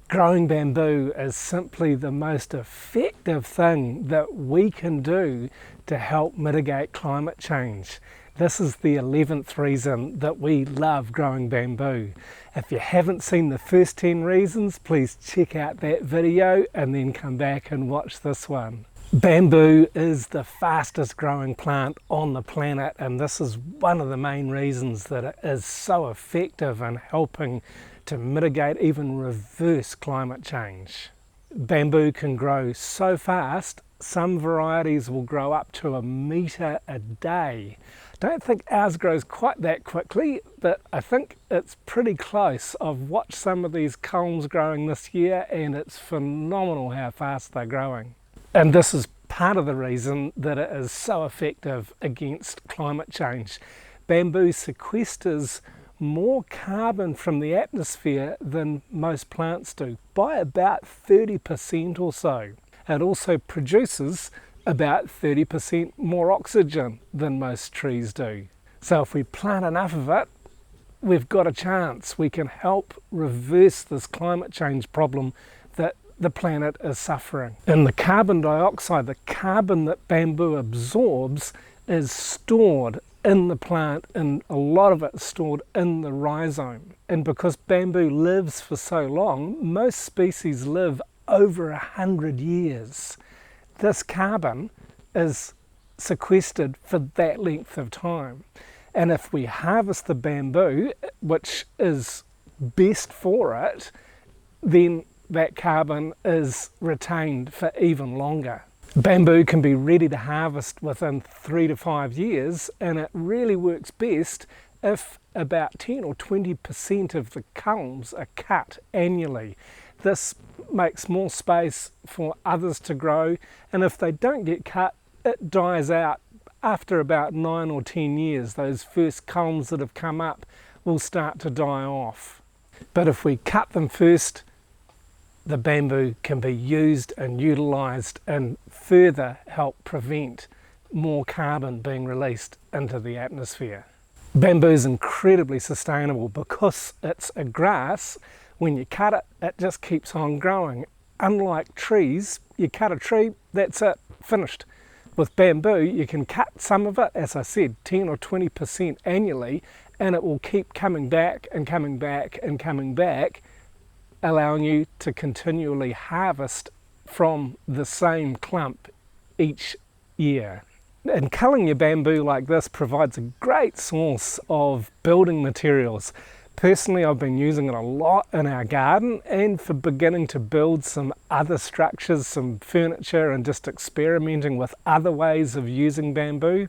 Growing bamboo is simply the most effective thing that we can do to help mitigate climate change. This is the 11th reason that we love growing bamboo. If you haven't seen the first 10 reasons, please check out that video and then come back and watch this one. Bamboo is the fastest growing plant on the planet, and this is one of the main reasons that it is so effective in helping to mitigate, even reverse climate change. Bamboo can grow so fast, some varieties will grow up to 1 metre a day. Don't think ours grows quite that quickly, but I think it's pretty close. I've watched some of these culms growing this year and it's phenomenal how fast they're growing. And this is part of the reason that it is so effective against climate change. Bamboo sequesters more carbon from the atmosphere than most plants do, by about 30% or so. It also produces about 30% more oxygen than most trees do. So if we plant enough of it, we've got a chance. We can help reverse this climate change problem that the planet is suffering. And the carbon dioxide, the carbon that bamboo absorbs, is stored in the plant, and a lot of it is stored in the rhizome. And because bamboo lives for so long, most species live over 100 years. This carbon is sequestered for that length of time. And if we harvest the bamboo, which is best for it, then that carbon is retained for even longer. Bamboo can be ready to harvest within 3 to 5 years, and it really works best if about 10 or 20% of the culms are cut annually. This makes more space for others to grow, and if they don't get cut, it dies out after about 9 or 10 years. Those first culms that have come up will start to die off. But if we cut them first, the bamboo can be used and utilised and further help prevent more carbon being released into the atmosphere. Bamboo is incredibly sustainable because it's a grass. When you cut it, it just keeps on growing. Unlike trees, you cut a tree, that's it, finished. With bamboo, you can cut some of it, as I said, 10 or 20% annually, and it will keep coming back and coming back and coming back, allowing you to continually harvest from the same clump each year. And culling your bamboo like this provides a great source of building materials. Personally, I've been using it a lot in our garden and for beginning to build some other structures, some furniture, and just experimenting with other ways of using bamboo.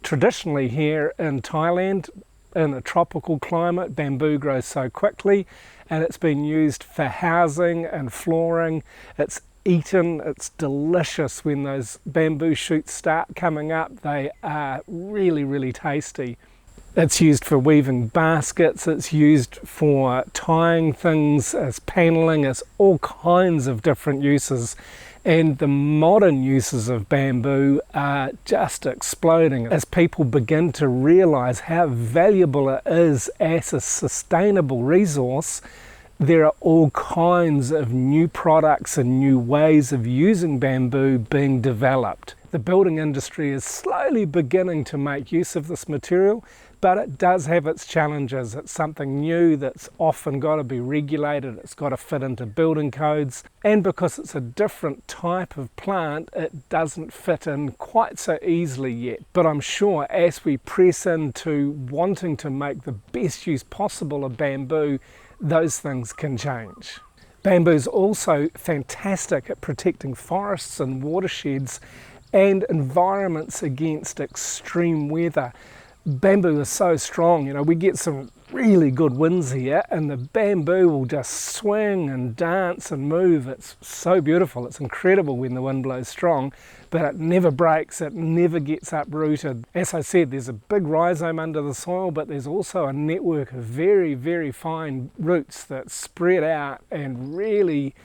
Traditionally here in Thailand, in a tropical climate, bamboo grows so quickly, and it's been used for housing and flooring. It's eaten, it's delicious when those bamboo shoots start coming up. They are really, really tasty. It's used for weaving baskets, it's used for tying things, as paneling, as all kinds of different uses. And the modern uses of bamboo are just exploding as people begin to realise how valuable it is as a sustainable resource. There are all kinds of new products and new ways of using bamboo being developed. The building industry is slowly beginning to make use of this material, but it does have its challenges. It's something new that's often got to be regulated, it's got to fit into building codes, and because it's a different type of plant, it doesn't fit in quite so easily yet. But I'm sure as we press into wanting to make the best use possible of bamboo, those things can change. Bamboo is also fantastic at protecting forests and watersheds and environments against extreme weather. Bamboo is so strong, we get some really good winds here and the bamboo will just swing and dance and move. It's so beautiful, it's incredible when the wind blows strong, but it never breaks, it never gets uprooted. As I said, there's a big rhizome under the soil, but there's also a network of very, very fine roots that spread out and really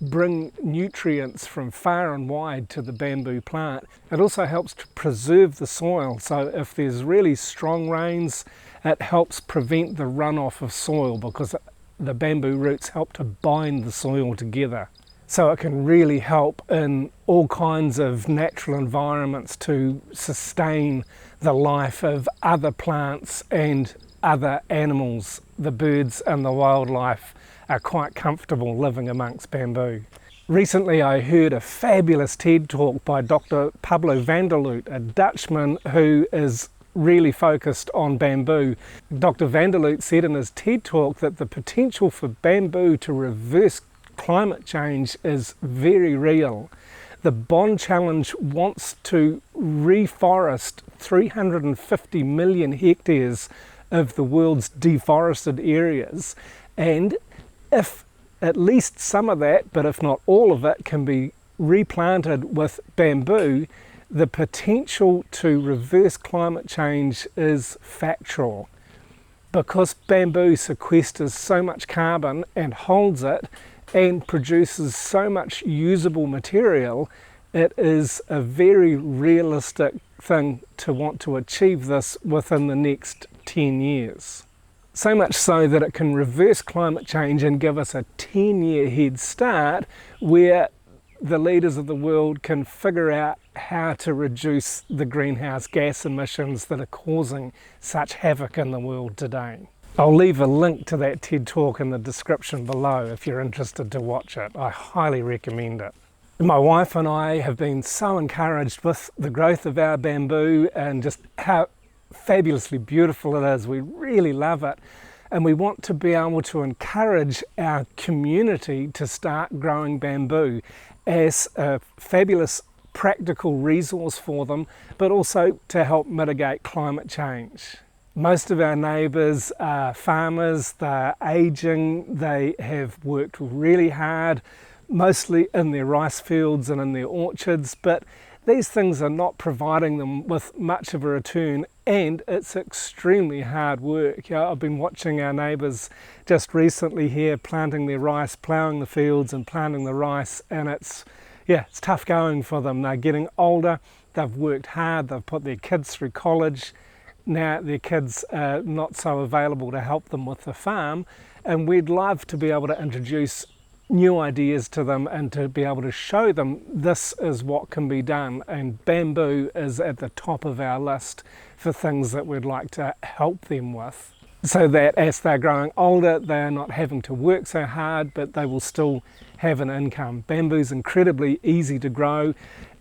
bring nutrients from far and wide to the bamboo plant. It also helps to preserve the soil, so if there's really strong rains, it helps prevent the runoff of soil because the bamboo roots help to bind the soil together. So it can really help in all kinds of natural environments to sustain the life of other plants and other animals. The birds and the wildlife are quite comfortable living amongst bamboo. Recently I heard a fabulous TED talk by Dr. Pablo van der Lugt, a Dutchman who is really focused on bamboo. Dr. van der Lugt said in his TED talk that the potential for bamboo to reverse climate change is very real. The Bond Challenge wants to reforest 350 million hectares of the world's deforested areas, and if at least some of that, but if not all of it, can be replanted with bamboo, the potential to reverse climate change is factual. Because bamboo sequesters so much carbon and holds it and produces so much usable material, it is a very realistic thing to want to achieve this within the next 10 years. So much so that it can reverse climate change and give us a 10-year head start where the leaders of the world can figure out how to reduce the greenhouse gas emissions that are causing such havoc in the world today. I'll leave a link to that TED talk in the description below if you're interested to watch it. I highly recommend it. My wife and I have been so encouraged with the growth of our bamboo and just how fabulously beautiful it is. We really love it, and we want to be able to encourage our community to start growing bamboo as a fabulous practical resource for them, but also to help mitigate climate change. Most of our neighbours are farmers, they're ageing, they have worked really hard, mostly in their rice fields and in their orchards, but these things are not providing them with much of a return, and it's extremely hard work. I've been watching our neighbours just recently here planting their rice, ploughing the fields and planting the rice, and it's tough going for them. They're getting older, they've worked hard, they've put their kids through college. Now their kids are not so available to help them with the farm, and we'd love to be able to introduce new ideas to them and to be able to show them this is what can be done, and bamboo is at the top of our list for things that we'd like to help them with, so that as they're growing older they're not having to work so hard, but they will still have an income. Bamboo's incredibly easy to grow.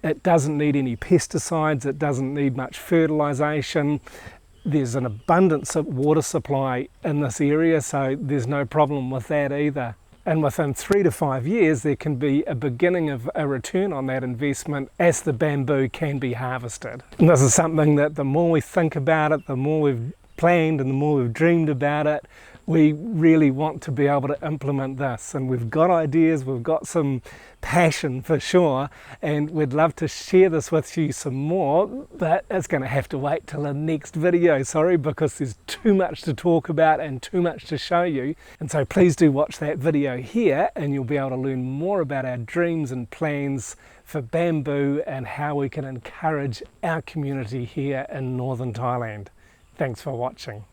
It doesn't need any pesticides, it doesn't need much fertilization. There's an abundance of water supply in this area, so there's no problem with that either. And within 3 to 5 years there can be a beginning of a return on that investment as the bamboo can be harvested. And this is something that the more we think about it, the more we've planned and the more we've dreamed about it, we really want to be able to implement this. And we've got ideas, we've got some passion for sure, and we'd love to share this with you some more, but it's going to have to wait till the next video, sorry, because there's too much to talk about and too much to show you. And so please do watch that video here and you'll be able to learn more about our dreams and plans for bamboo and how we can encourage our community here in northern Thailand. Thanks for watching.